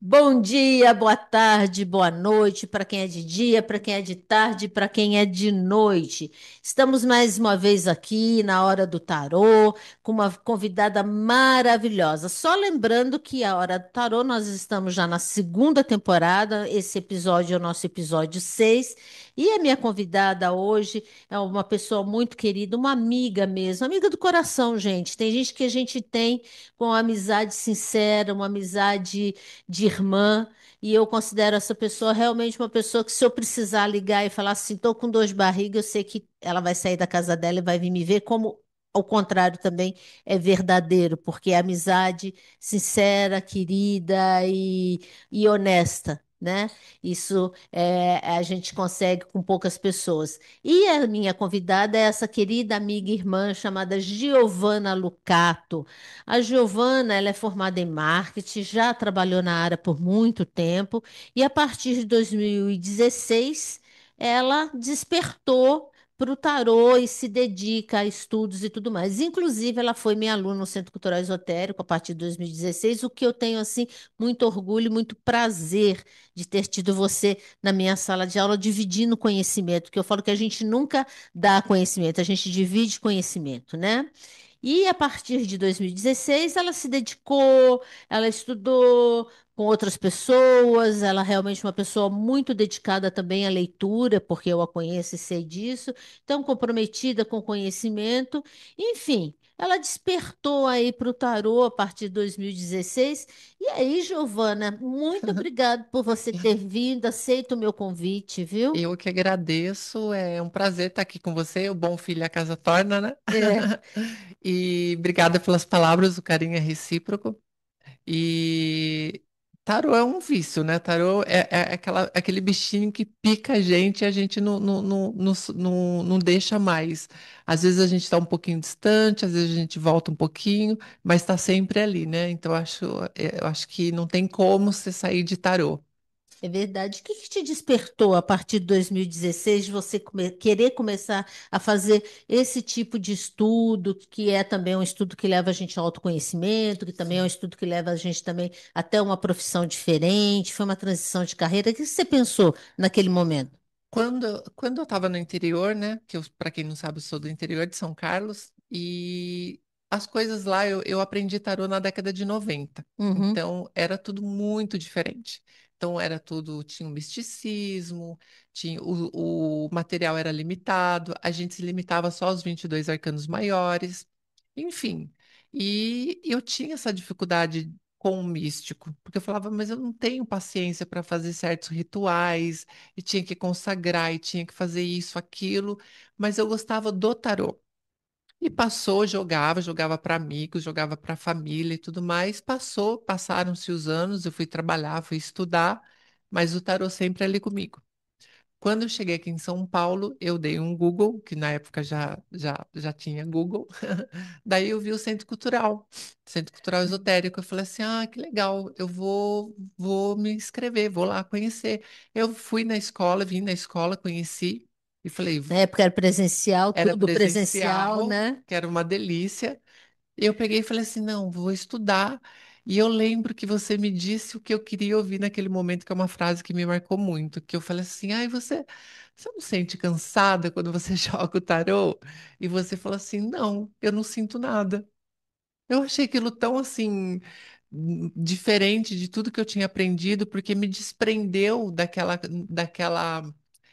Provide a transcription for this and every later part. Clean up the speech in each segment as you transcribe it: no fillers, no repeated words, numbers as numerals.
Bom dia, boa tarde, boa noite para quem é de dia, para quem é de tarde, para quem é de noite. Estamos mais uma vez aqui na Hora do Tarô com uma convidada maravilhosa. Só lembrando que a Hora do Tarô nós estamos já na segunda temporada. Esse episódio é o nosso episódio 6 e a minha convidada hoje é uma pessoa muito querida, uma amiga mesmo, amiga do coração, gente. Tem gente que a gente tem com uma amizade sincera, uma amizade de irmã, e eu considero essa pessoa realmente uma pessoa que, se eu precisar ligar e falar assim, estou com dor de barriga, eu sei que ela vai sair da casa dela e vai vir me ver, como ao contrário também é verdadeiro, porque é amizade sincera, querida e honesta. Né? Isso a gente consegue com poucas pessoas. E a minha convidada é essa querida amiga e irmã chamada Giovana Lucato. A Giovana, ela é formada em marketing, já trabalhou na área por muito tempo e a partir de 2016 ela despertou para o tarô e se dedica a estudos e tudo mais. Inclusive, ela foi minha aluna no Centro Cultural Esotérico a partir de 2016, o que eu tenho assim muito orgulho e muito prazer de ter tido você na minha sala de aula dividindo conhecimento, que eu falo que a gente nunca dá conhecimento, a gente divide conhecimento, né? E a partir de 2016, ela se dedicou, ela estudou com outras pessoas, ela é realmente uma pessoa muito dedicada também à leitura, porque eu a conheço e sei disso, tão comprometida com o conhecimento. Enfim, ela despertou aí para o tarô a partir de 2016. E aí, Giovana, muito obrigada por você ter vindo, aceita o meu convite, viu? Eu que agradeço, é um prazer estar aqui com você. O bom filho a casa torna, né? É. E obrigada pelas palavras, o carinho é recíproco. E tarô é um vício, né? Tarô é aquele bichinho que pica a gente e a gente não deixa mais. Às vezes a gente está um pouquinho distante, às vezes a gente volta um pouquinho, mas está sempre ali, né? Então eu acho que não tem como você sair de tarô. É verdade. O que que te despertou a partir de 2016 de você querer começar a fazer esse tipo de estudo, que é também um estudo que leva a gente ao autoconhecimento, que também é um Sim. estudo que leva a gente também até uma profissão diferente, foi uma transição de carreira. O que você pensou naquele momento? Quando eu estava no interior, né? Que para quem não sabe, eu sou do interior de São Carlos, e as coisas lá eu aprendi tarô na década de 90. Uhum. Então era tudo muito diferente. Então era tudo, tinha um misticismo, tinha, o material era limitado, a gente se limitava só aos 22 arcanos maiores, enfim. E eu tinha essa dificuldade com o místico, porque eu falava, mas eu não tenho paciência para fazer certos rituais e tinha que consagrar e tinha que fazer isso, aquilo, mas eu gostava do tarô. E passou, jogava para amigos, jogava para família e tudo mais. Passaram-se os anos, eu fui trabalhar, fui estudar, mas o tarô sempre ali comigo. Quando eu cheguei aqui em São Paulo, eu dei um Google, que na época já tinha Google. Daí eu vi o Centro Cultural Esotérico. Eu falei assim: ah, que legal, vou me inscrever, vou lá conhecer. Eu fui na escola, vim na escola, conheci e falei: Na época era presencial, era tudo presencial, presencial, né? que era uma delícia. E eu peguei e falei assim: não, vou estudar. E eu lembro que você me disse o que eu queria ouvir naquele momento, que é uma frase que me marcou muito, que eu falei assim: ai, você não sente cansada quando você joga o tarô? E você falou assim: não, eu não sinto nada. Eu achei aquilo tão assim diferente de tudo que eu tinha aprendido, porque me desprendeu daquela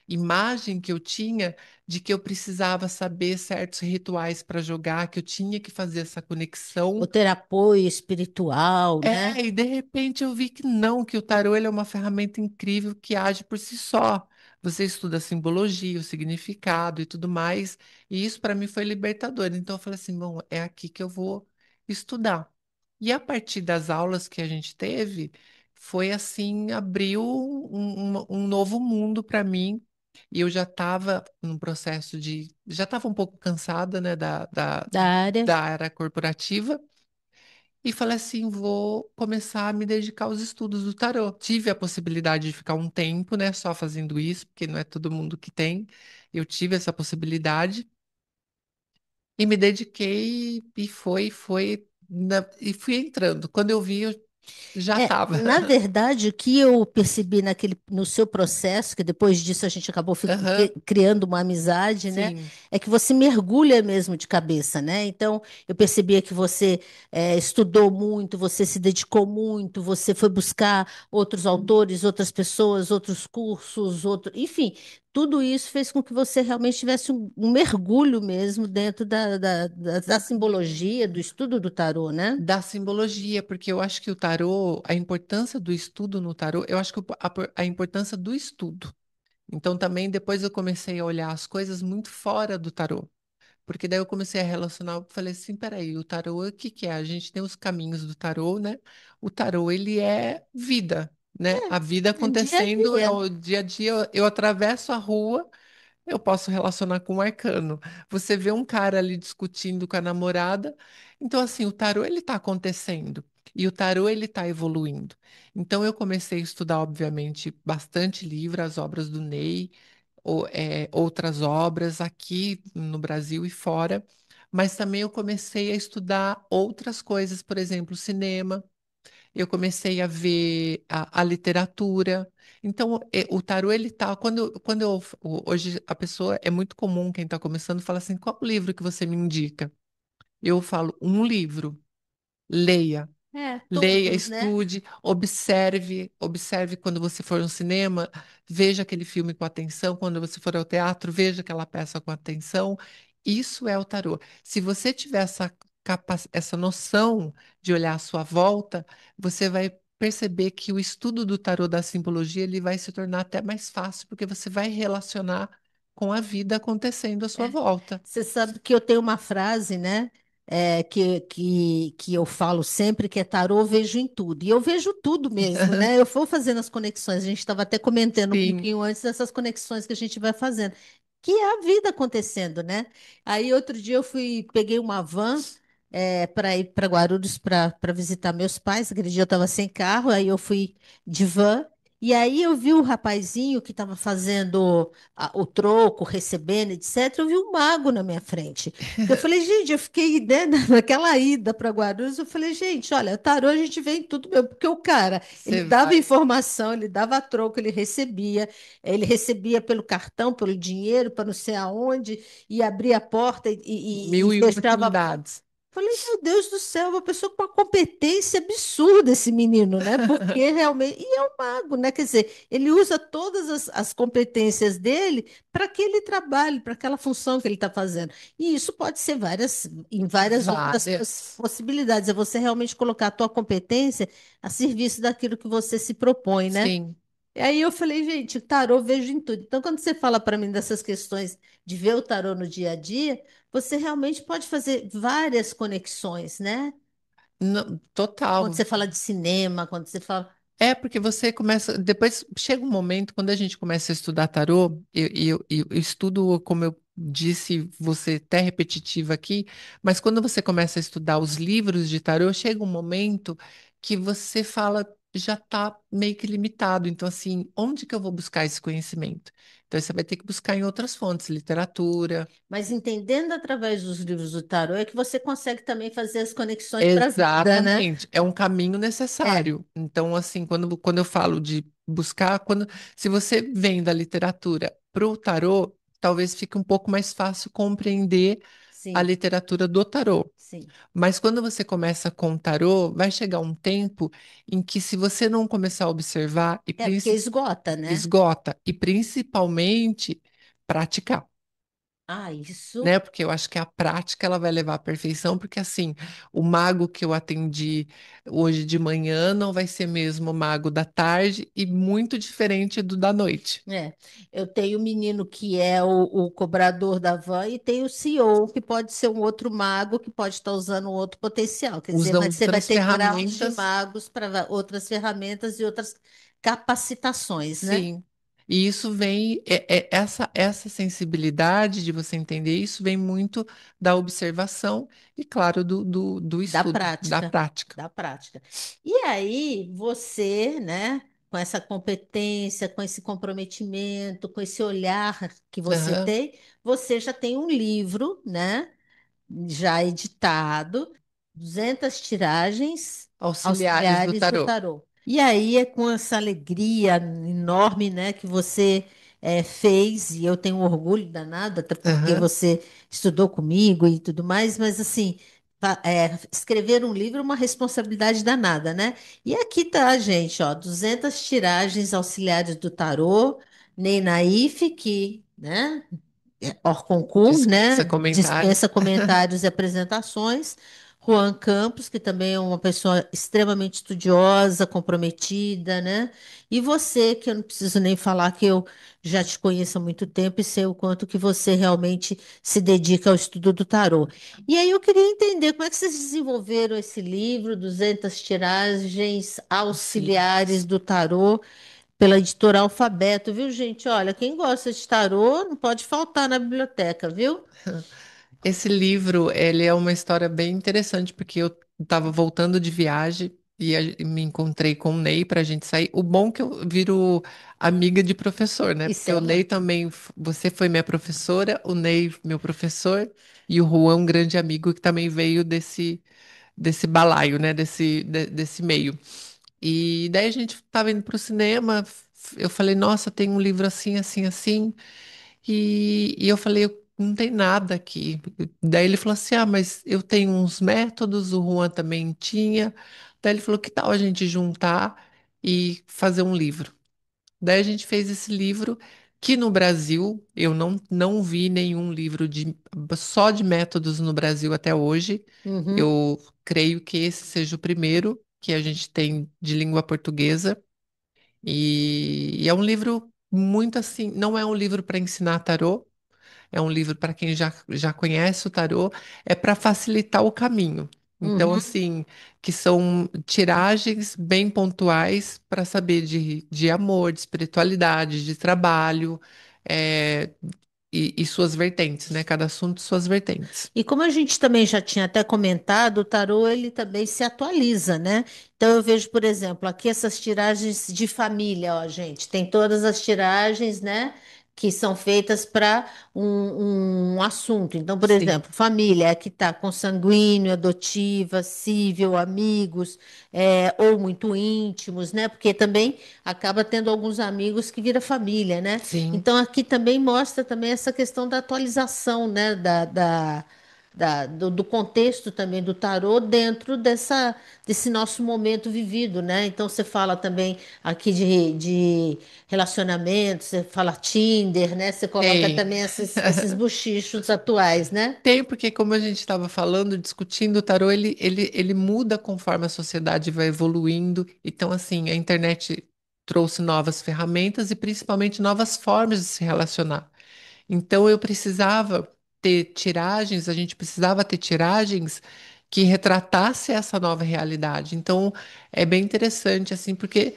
imagem que eu tinha de que eu precisava saber certos rituais para jogar, que eu tinha que fazer essa O conexão. ter apoio espiritual, né? E de repente eu vi que não, que o tarô ele é uma ferramenta incrível que age por si só. Você estuda a simbologia, o significado e tudo mais, e isso para mim foi libertador. Então eu falei assim, bom, é aqui que eu vou estudar. E a partir das aulas que a gente teve, foi assim, abriu um novo mundo para mim. E eu já estava num processo já estava um pouco cansada, né, Da área. da área corporativa. E falei assim, vou começar a me dedicar aos estudos do tarô. Tive a possibilidade de ficar um tempo, né, só fazendo isso, porque não é todo mundo que tem. Eu tive essa possibilidade e me dediquei e fui entrando. Quando eu vi, Já estava. Na verdade, o que eu percebi no seu processo, que depois disso a gente acabou Aham, criando uma amizade, né? sim. É que você mergulha mesmo de cabeça, né? Então, eu percebia que você estudou muito, você se dedicou muito, você foi buscar outros autores, outras pessoas, outros cursos, enfim, tudo isso fez com que você realmente tivesse um mergulho mesmo dentro da simbologia, do estudo do tarô, né? Da simbologia, porque eu acho que o tarô, a importância do estudo no tarô, eu acho que a importância do estudo. Então, também depois eu comecei a olhar as coisas muito fora do tarô. Porque daí eu comecei a relacionar, eu falei assim, peraí, o tarô, o que que é? A gente tem os caminhos do tarô, né? O tarô, ele é vida, né? A vida É dia a acontecendo, é dia. o dia a dia, eu atravesso a rua, eu posso relacionar com um arcano. Você vê um cara ali discutindo com a namorada, então assim, o tarô, ele tá acontecendo. E o tarô, ele tá evoluindo. Então eu comecei a estudar, obviamente, bastante livro, as obras do Ney, outras obras aqui no Brasil e fora, mas também eu comecei a estudar outras coisas, por exemplo, cinema, eu comecei a ver a literatura. Então, o tarô, ele tá, hoje a pessoa, é muito comum quem está começando fala assim, qual o livro que você me indica? Eu falo, um livro, leia. É, Leia, todos, né? estude, observe, observe quando você for no cinema, veja aquele filme com atenção, quando você for ao teatro, veja aquela peça com atenção. Isso é o tarô. Se você tiver essa noção de olhar à sua volta, você vai perceber que o estudo do tarô da simbologia ele vai se tornar até mais fácil, porque você vai relacionar com a vida acontecendo à sua É. volta. Você sabe que eu tenho uma frase, né? Que eu falo sempre que é tarô, eu vejo em tudo. E eu vejo tudo mesmo, né? Eu vou fazendo as conexões. A gente estava até comentando um Sim, pouquinho antes dessas conexões que a gente vai fazendo, que é a vida acontecendo, né? Aí outro dia peguei uma van para ir para Guarulhos para visitar meus pais. Aquele dia eu estava sem carro, aí eu fui de van. E aí eu vi o rapazinho que estava fazendo o troco, recebendo, etc., eu vi um mago na minha frente. Eu falei, gente, eu fiquei, né, naquela ida para Guarulhos, eu falei, gente, olha, tarô a gente vê em tudo mesmo, porque o cara, ele você dava vai. informação, ele dava troco, ele recebia pelo cartão, pelo dinheiro, para não sei aonde, e abria a porta e Mil e uma fechava. atividades. Falei, meu Deus do céu, uma pessoa com uma competência absurda esse menino, né? Porque realmente. E é um mago, né? Quer dizer, ele usa todas as competências dele para aquele trabalho, para aquela função que ele está fazendo. E isso pode ser em várias outras Várias. possibilidades. É você realmente colocar a tua competência a serviço daquilo que você se propõe, né? Sim. E aí eu falei, gente, o tarô eu vejo em tudo. Então, quando você fala para mim dessas questões de ver o tarô no dia a dia, você realmente pode fazer várias conexões, né? Quando Total. você fala de cinema, quando você fala. É porque você começa. Depois chega um momento, quando a gente começa a estudar tarô, eu estudo, como eu disse, você até repetitiva aqui, mas quando você começa a estudar os livros de tarô, chega um momento que você fala, já está meio que limitado. Então, assim, onde que eu vou buscar esse conhecimento? Então, você vai ter que buscar em outras fontes, literatura. Mas entendendo através dos livros do tarô é que você consegue também fazer as conexões para a vida, né? Exatamente, é um caminho É, necessário. Então, assim, quando eu falo de buscar, se você vem da literatura para o tarô, talvez fique um pouco mais fácil compreender a sim, literatura do tarô. sim. Mas quando você começa com o tarô, vai chegar um tempo em que, se você não começar a observar É porque esgota, né? esgota, e principalmente praticar, Ah, isso. né? Porque eu acho que a prática ela vai levar à perfeição, porque assim, o mago que eu atendi hoje de manhã não vai ser mesmo o mago da tarde e muito diferente do da noite. É, eu tenho o menino que é o cobrador da van e tem o CEO, que pode ser um outro mago que pode estar usando um outro potencial. Quer dizer, Usam você vai outras ter graus de ferramentas, magos para outras ferramentas e outras capacitações, né? sim. E isso vem, essa sensibilidade de você entender isso vem muito da observação e, claro, do Da estudo, da prática, prática. da prática. E aí, você, né, com essa competência, com esse comprometimento, com esse olhar que você Aham. tem, você já tem um livro, né, já editado 200 tiragens Auxiliares do auxiliares do tarô. tarô. E aí é com essa alegria enorme, né, que você fez, e eu tenho um orgulho danado, até porque Aham. você estudou comigo e tudo mais, mas assim, escrever um livro é uma responsabilidade danada, né? E aqui tá, gente, ó, 200 tiragens auxiliares do tarô, Ney Naif, que, né? Hors concours, né? Dispensa comentários. Dispensa comentários e apresentações. Juan Campos, que também é uma pessoa extremamente estudiosa, comprometida, né? E você, que eu não preciso nem falar que eu já te conheço há muito tempo e sei o quanto que você realmente se dedica ao estudo do tarô. E aí eu queria entender como é que vocês desenvolveram esse livro, 200 tiragens auxiliares Auxiliares. do tarô, pela editora Alfabeto, viu, gente? Olha, quem gosta de tarô não pode faltar na biblioteca, viu? Esse livro, ele é uma história bem interessante, porque eu estava voltando de viagem e me encontrei com o Ney para a gente sair. O bom é que eu viro amiga de professor, né? Isso Porque é o Ney uma. também, você foi minha professora, o Ney meu professor, e o Juan, um grande amigo que também veio desse balaio, né? Desse meio. E daí a gente estava indo para o cinema, eu falei, nossa, tem um livro assim, assim, assim. E eu falei, não tem nada aqui. Daí ele falou assim: ah, mas eu tenho uns métodos, o Juan também tinha. Daí ele falou: que tal a gente juntar e fazer um livro? Daí a gente fez esse livro, que no Brasil, eu não vi nenhum livro só de métodos no Brasil até hoje. Uhum, Eu creio que esse seja o primeiro que a gente tem de língua portuguesa. E é um livro muito assim, não é um livro para ensinar tarô, é um livro para quem já conhece o tarô, é para facilitar o caminho. Então, uhum. assim, que são tiragens bem pontuais para saber de amor, de espiritualidade, de trabalho, é, e suas vertentes, né? Cada assunto, suas vertentes. E como a gente também já tinha até comentado, o tarô ele também se atualiza, né? Então eu vejo, por exemplo, aqui essas tiragens de família, ó, gente, tem todas as tiragens, né? Que são feitas para um assunto. Então, por Sim, exemplo, família, é que está consanguíneo, adotiva, cível, amigos, ou muito íntimos, né? Porque também acaba tendo alguns amigos que vira família, né? sim. Então, aqui também mostra também essa questão da atualização, né, do contexto também do tarô dentro desse nosso momento vivido, né? Então, você fala também aqui de relacionamento, você fala Tinder, né? Você coloca Tem. também esses bochichos atuais, né? Tem, porque como a gente estava falando, discutindo, o tarô, ele muda conforme a sociedade vai evoluindo. Então, assim, a internet trouxe novas ferramentas e principalmente novas formas de se relacionar. Então, eu precisava ter tiragens, a gente precisava ter tiragens que retratasse essa nova realidade. Então, é bem interessante, assim, porque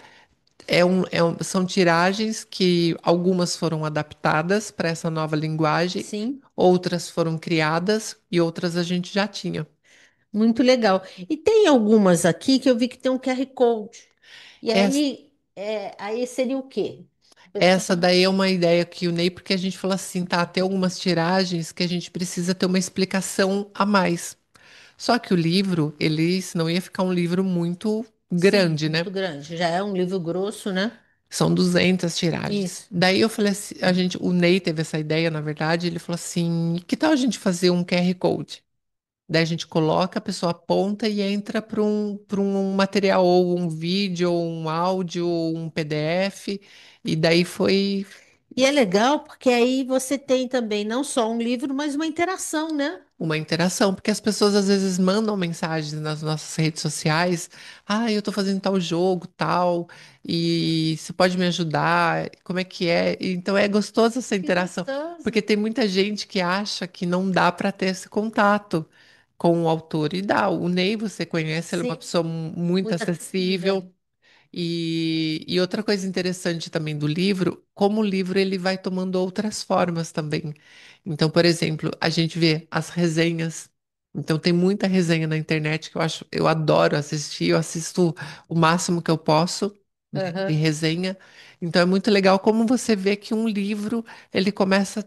são tiragens que algumas foram adaptadas para essa nova linguagem, Sim, outras foram criadas e outras a gente já tinha. muito legal. E tem algumas aqui que eu vi que tem um QR Code. E Es- aí, aí seria o quê? Pessoal, Essa daí é uma ideia que o Ney, porque a gente falou assim, tá, tem algumas tiragens que a gente precisa ter uma explicação a mais. Só que o livro, ele, senão ia ficar um livro muito sim, grande, né? muito grande. Já é um livro grosso, né? São 200 tiragens. Isso. Daí eu falei assim, o Ney teve essa ideia, na verdade, ele falou assim, que tal a gente fazer um QR Code? Daí a gente coloca, a pessoa aponta e entra para um material, ou um vídeo, ou um áudio, ou um PDF. E daí foi E é legal porque aí você tem também não só um livro, mas uma interação, né? uma interação, porque as pessoas às vezes mandam mensagens nas nossas redes sociais. Ah, eu tô fazendo tal jogo, tal, e você pode me ajudar? Como é que é? Então é gostoso essa Que interação, gostoso. porque tem muita gente que acha que não dá para ter esse contato com o autor. E dá. O Ney, você conhece, ele é uma Sim, pessoa muito muito acessível. acessível. E outra coisa interessante também do livro, como o livro ele vai tomando outras formas também. Então, por exemplo, a gente vê as resenhas. Então, tem muita resenha na internet que eu adoro assistir, eu assisto o máximo que eu posso de Aham. resenha. Então, é muito legal como você vê que um livro ele começa a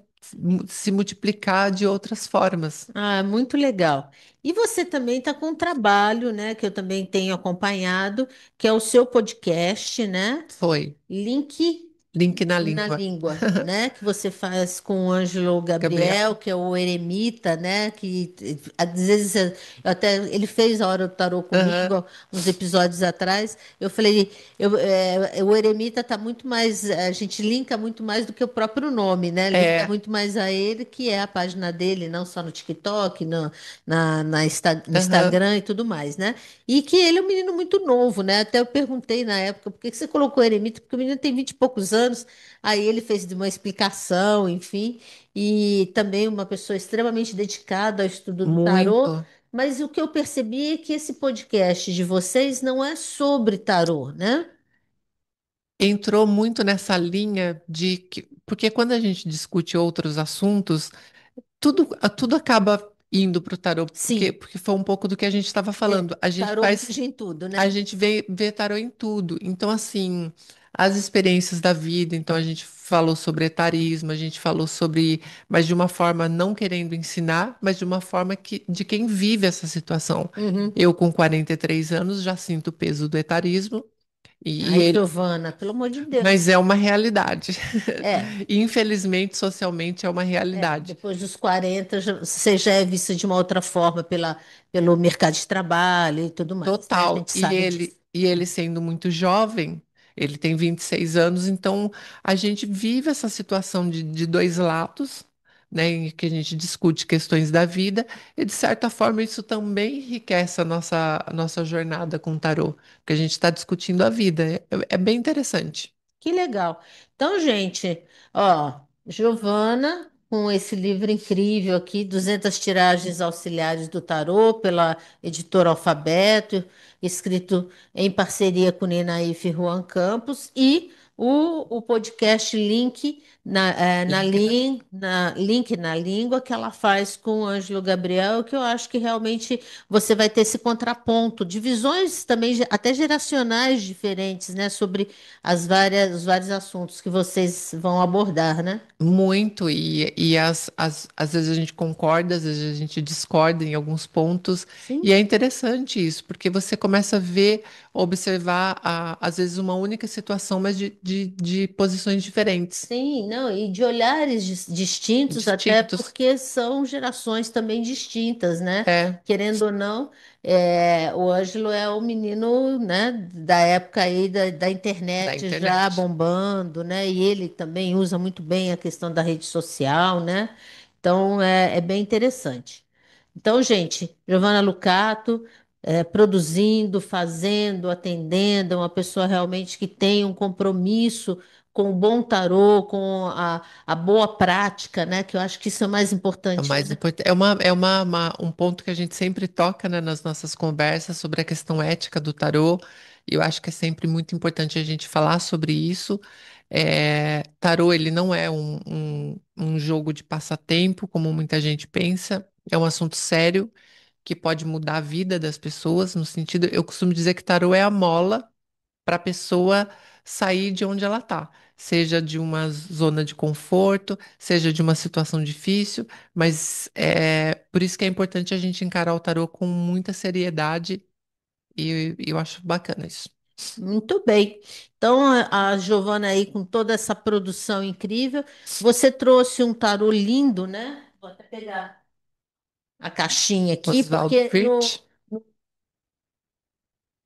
se multiplicar de outras formas. Ah, muito legal. E você também está com um trabalho, né, que eu também tenho acompanhado, que é o seu podcast, né? Foi. Link Link na na língua. língua, né? Que você faz com o Ângelo Gabriel. Gabriel, que é o eremita, né? Que às vezes até ele fez a hora do tarô Aham. comigo uns episódios atrás. Eu falei, o eremita está muito mais, a gente linka muito mais do que o próprio nome, né? Linka É. muito mais a ele, que é a página dele, não só no TikTok, no Aham. Instagram e tudo mais, né? E que ele é um menino muito novo, né? Até eu perguntei na época, por que que você colocou eremita? Porque o menino tem 20 e poucos anos. Aí ele fez uma explicação, enfim, e também uma pessoa extremamente dedicada ao estudo do tarô. Muito. Mas o que eu percebi é que esse podcast de vocês não é sobre tarô, né? Entrou muito nessa linha de que, porque quando a gente discute outros assuntos, tudo acaba indo para o tarô, Sim, porque foi um pouco do que a gente estava falando. A gente tarô faz, abrange em tudo, a né? gente vê tarô em tudo. Então, assim, as experiências da vida, então a gente falou sobre etarismo, a gente falou sobre, mas de uma forma não querendo ensinar, mas de uma forma que, de quem vive essa situação. Uhum. Eu, com 43 anos, já sinto o peso do etarismo. E Ai, ele, Giovana, pelo amor de mas Deus. é uma realidade. É, Infelizmente, socialmente, é uma realidade. depois dos 40, você já é vista de uma outra forma pelo mercado de trabalho e tudo mais, né? A Total. gente sabe disso. E ele sendo muito jovem, ele tem 26 anos, então a gente vive essa situação de dois lados, né, em que a gente discute questões da vida, e de certa forma isso também enriquece a nossa jornada com o tarô, porque a gente está discutindo a vida. É bem interessante. Que legal. Então, gente, ó, Giovana, com esse livro incrível aqui, 200 tiragens auxiliares do tarô, pela editora Alfabeto, escrito em parceria com Ninaífe e Juan Campos, e o podcast Link na Língua, que ela faz com o Ângelo Gabriel, que eu acho que realmente você vai ter esse contraponto, de visões também até geracionais diferentes, né, sobre os vários assuntos que vocês vão abordar, né? Muito, às vezes a gente concorda, às vezes a gente discorda em alguns pontos, e Sim, é interessante isso, porque você começa a ver, observar, às vezes, uma única situação, mas de posições diferentes, sim, não, e de olhares distintos, até distintos. porque são gerações também distintas, né? É, Querendo ou não, o Ângelo é o menino, né, da época aí da da internet já internet. bombando, né? E ele também usa muito bem a questão da rede social, né? Então é bem interessante. Então, gente, Giovanna Lucato, produzindo, fazendo, atendendo, é uma pessoa realmente que tem um compromisso com o bom tarô, com a boa prática, né? Que eu acho que isso é mais É o importante, mais né? importante. Um ponto que a gente sempre toca, né, nas nossas conversas sobre a questão ética do tarô. E eu acho que é sempre muito importante a gente falar sobre isso. Tarô, ele não é um jogo de passatempo, como muita gente pensa. É um assunto sério que pode mudar a vida das pessoas, no sentido, eu costumo dizer que tarô é a mola para a pessoa sair de onde ela está, seja de uma zona de conforto, seja de uma situação difícil, mas é por isso que é importante a gente encarar o tarô com muita seriedade e eu acho bacana isso. Muito bem. Então, a Giovana aí, com toda essa produção incrível, você trouxe um tarô lindo, né? Vou até pegar a caixinha aqui, Oswald porque Wirth.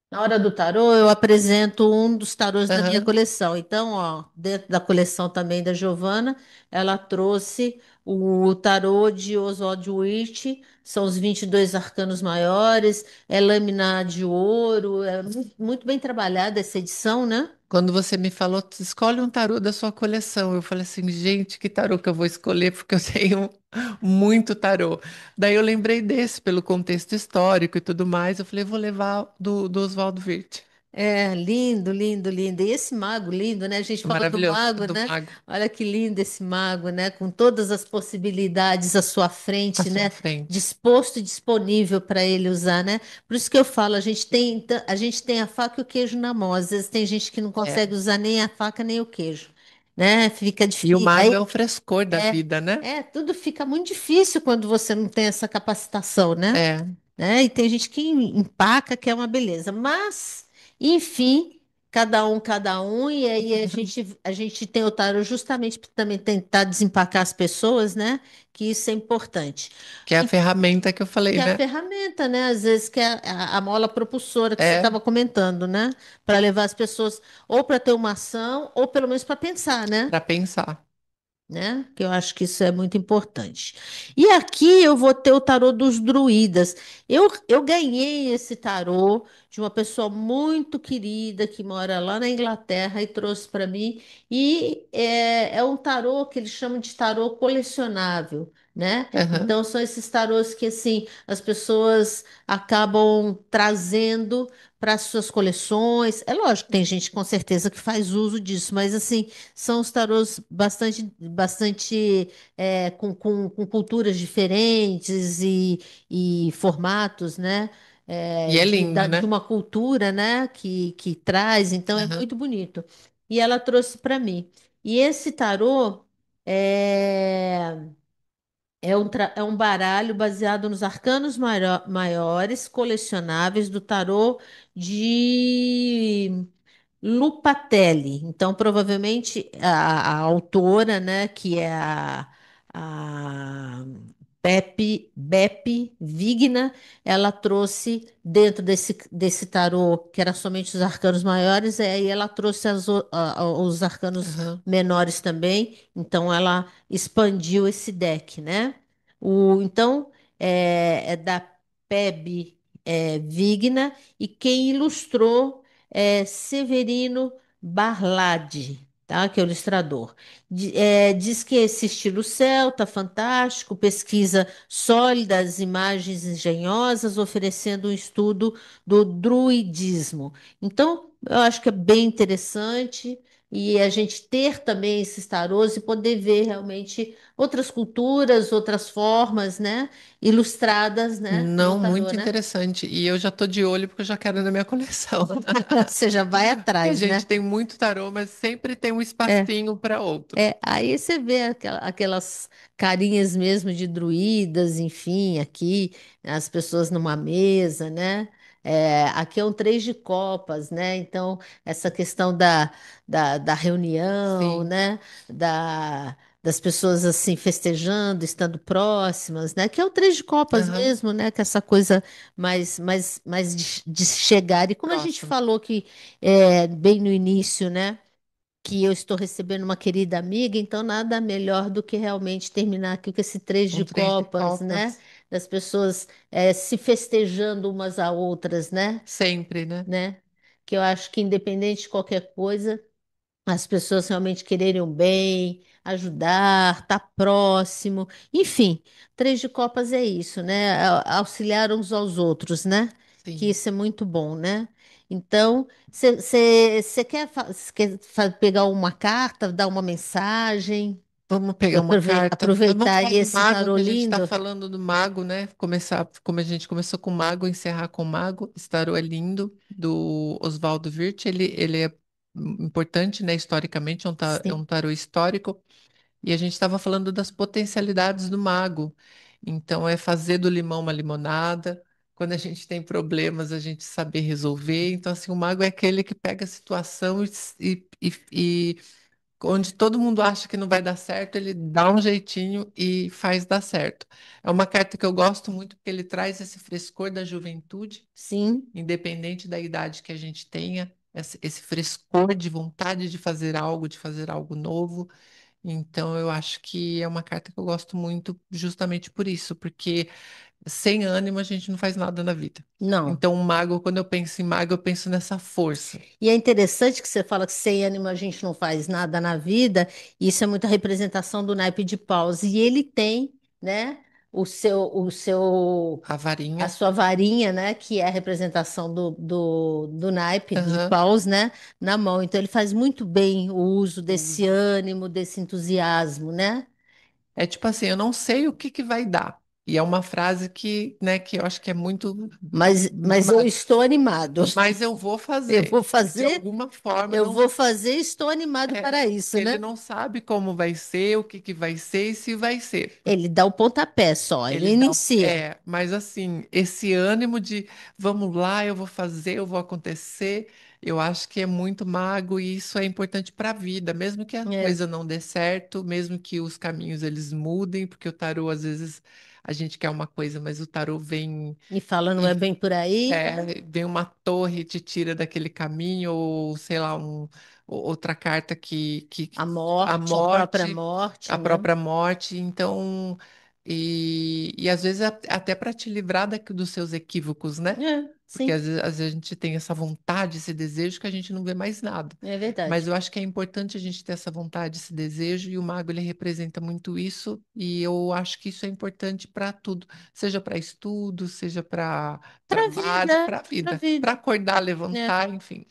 na hora do tarô, eu apresento um dos tarôs da minha Aham. coleção. Então, ó, dentro da coleção também da Giovana, ela trouxe o tarô de Oswald Wirth, são os 22 arcanos maiores, é lâmina de ouro, é muito bem trabalhada essa edição, né? Quando você me falou, escolhe um tarô da sua coleção, eu falei assim, gente, que tarô que eu vou escolher, porque eu tenho muito tarô. Daí eu lembrei desse, pelo contexto histórico e tudo mais, eu falei, vou levar do Oswald Wirth. É, lindo, lindo, lindo. E esse mago lindo, né? A gente fala do Maravilhoso, mago, do né? mago Olha que lindo esse mago, né? Com todas as possibilidades à sua à frente, sua né? frente. Disposto e disponível para ele usar, né? Por isso que eu falo, a gente tem a faca e o queijo na mão. Às vezes tem gente que não É, consegue usar nem a faca nem o queijo. né? Fica E o difícil. mago é o frescor da vida, né? Tudo fica muito difícil quando você não tem essa capacitação, né? É, E tem gente que empaca, que é uma beleza. Mas, enfim, cada um, e aí a gente tem o tarô justamente para também tentar desempacar as pessoas, né? Que isso é importante. que é a E ferramenta que eu que falei, é a né? ferramenta, né? Às vezes que é a mola propulsora que você É estava comentando, né? Para levar as pessoas ou para ter uma ação, ou pelo menos para pensar, né? para pensar. Que eu acho que isso é muito importante. E aqui eu vou ter o tarô dos druidas. Eu ganhei esse tarô de uma pessoa muito querida que mora lá na Inglaterra e trouxe para mim. E é um tarô que eles chamam de tarô colecionável, né? Aham. Então são esses tarôs que assim as pessoas acabam trazendo para as suas coleções. É lógico, tem gente com certeza que faz uso disso, mas assim são os tarôs bastante com culturas diferentes e formatos, né? E é lindo, De né? uma cultura, né? Que traz, então é Aham. muito bonito. E ela trouxe para mim. E esse tarô é, é um baralho baseado nos arcanos maiores colecionáveis do tarô de Lupatelli. Então, provavelmente a autora, né, que é a Beppe Vigna, ela trouxe dentro desse tarô, que era somente os arcanos maiores, aí ela trouxe os arcanos Aham. menores também. Então, ela expandiu esse deck, né? Então, é da Peb Vigna, e quem ilustrou Severino Barladi, tá? Que é o ilustrador. Diz que esse estilo celta, fantástico, pesquisa sólidas, imagens engenhosas, oferecendo um estudo do druidismo. Então, eu acho que é bem interessante. E a gente ter também esses tarôs e poder ver realmente outras culturas, outras formas, né? Ilustradas, né? No Não, tarô, muito né? interessante. E eu já tô de olho porque eu já quero na minha coleção. Você já vai Que a atrás, gente né? tem muito tarô, mas sempre tem um É. espacinho para outro. Aí você vê aquelas carinhas mesmo de druidas, enfim, aqui, as pessoas numa mesa, né? Aqui é um três de copas, né? Então, essa questão da reunião, Sim. né? Das pessoas assim festejando, estando próximas, né? Que é o três de copas Aham. mesmo, né? Que é essa coisa mais de chegar. E como a gente Próximo. falou que bem no início, né? Que eu estou recebendo uma querida amiga, então nada melhor do que realmente terminar aqui com esse três Um de três de copas, né? copas. Das pessoas se festejando umas a outras, né? Sempre, né? Né? Que eu acho que independente de qualquer coisa, as pessoas realmente quererem o bem, ajudar, estar próximo, enfim, três de copas é isso, né? Auxiliar uns aos outros, né? Que Sim. isso é muito bom, né? Então, você pegar uma carta, dar uma mensagem, Vamos pegar uma carta. Vamos aproveitar aí falar do esse mago, tarô que a gente está lindo? falando do mago, né? Começar, como a gente começou com o mago, encerrar com o mago. Esse tarô é lindo, do Oswaldo Wirth. Ele é importante, né? Historicamente, é Sim, um tarô histórico. E a gente estava falando das potencialidades do mago. Então, é fazer do limão uma limonada. Quando a gente tem problemas, a gente saber resolver. Então, assim, o mago é aquele que pega a situação e onde todo mundo acha que não vai dar certo, ele dá um jeitinho e faz dar certo. É uma carta que eu gosto muito porque ele traz esse frescor da juventude, sim. independente da idade que a gente tenha, esse frescor de vontade de fazer algo novo. Então, eu acho que é uma carta que eu gosto muito justamente por isso, porque sem ânimo a gente não faz nada na vida. Não. Então, o mago, quando eu penso em mago, eu penso nessa força. E é interessante que você fala que sem ânimo a gente não faz nada na vida. Isso é muita representação do naipe de paus. E ele tem, né, A a varinha. sua varinha, né, que é a representação do naipe de Aham. paus, né, na mão. Então ele faz muito bem o uso desse Uso. ânimo, desse entusiasmo, né? É tipo assim, eu não sei o que que vai dar. E é uma frase que, né, que eu acho que é muito. Mas eu estou animado. Mas eu vou Eu fazer. vou De fazer, alguma forma, eu não. vou fazer, e estou animado É, para isso, ele né? não sabe como vai ser, o que que vai ser e se vai ser. Ele dá o pontapé só, ele Ele dá. inicia. Mas assim, esse ânimo de vamos lá, eu vou fazer, eu vou acontecer, eu acho que é muito mago e isso é importante para a vida, mesmo que a É, coisa não dê certo, mesmo que os caminhos eles mudem, porque o tarô às vezes a gente quer uma coisa, mas o tarô vem e fala, não é e bem por aí. vem uma torre e te tira daquele caminho, ou sei lá, outra carta a A própria morte, morte, a né? própria morte, então, e às vezes até para te livrar dos seus equívocos, né? É, Porque sim, às vezes a gente tem essa vontade, esse desejo que a gente não vê mais nada. é Mas verdade. eu acho que é importante a gente ter essa vontade, esse desejo, e o mago ele representa muito isso, e eu acho que isso é importante para tudo, seja para estudo, seja para Para a trabalho, vida, para para a vida, vida. para acordar, É. levantar, enfim.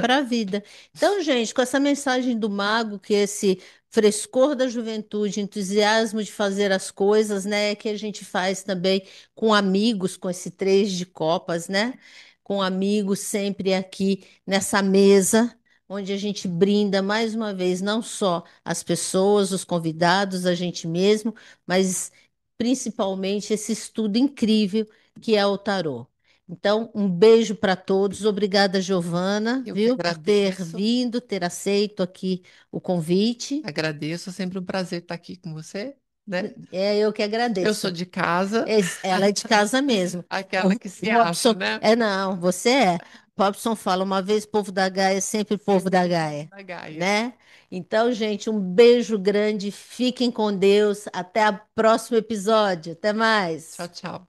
Para a vida. Então, gente, com essa mensagem do mago, que esse frescor da juventude, entusiasmo de fazer as coisas, né, que a gente faz também com amigos, com esse três de copas, né, com amigos sempre aqui nessa mesa, onde a gente brinda mais uma vez não só as pessoas, os convidados, a gente mesmo, mas principalmente esse estudo incrível que é o tarô. Então, um beijo para todos. Obrigada, Giovana, Eu que viu, por ter agradeço, vindo, ter aceito aqui o convite. agradeço, é sempre um prazer estar aqui com você, né? É eu que Eu sou agradeço. de casa, Ela é de casa mesmo. aquela que O se acha, Robson, né? não, você é. O Robson fala, uma vez povo da Gaia, sempre povo da Sempre povo Gaia, da Gaia. né? Então, gente, um beijo grande. Fiquem com Deus. Até o próximo episódio. Até Tchau, mais. tchau.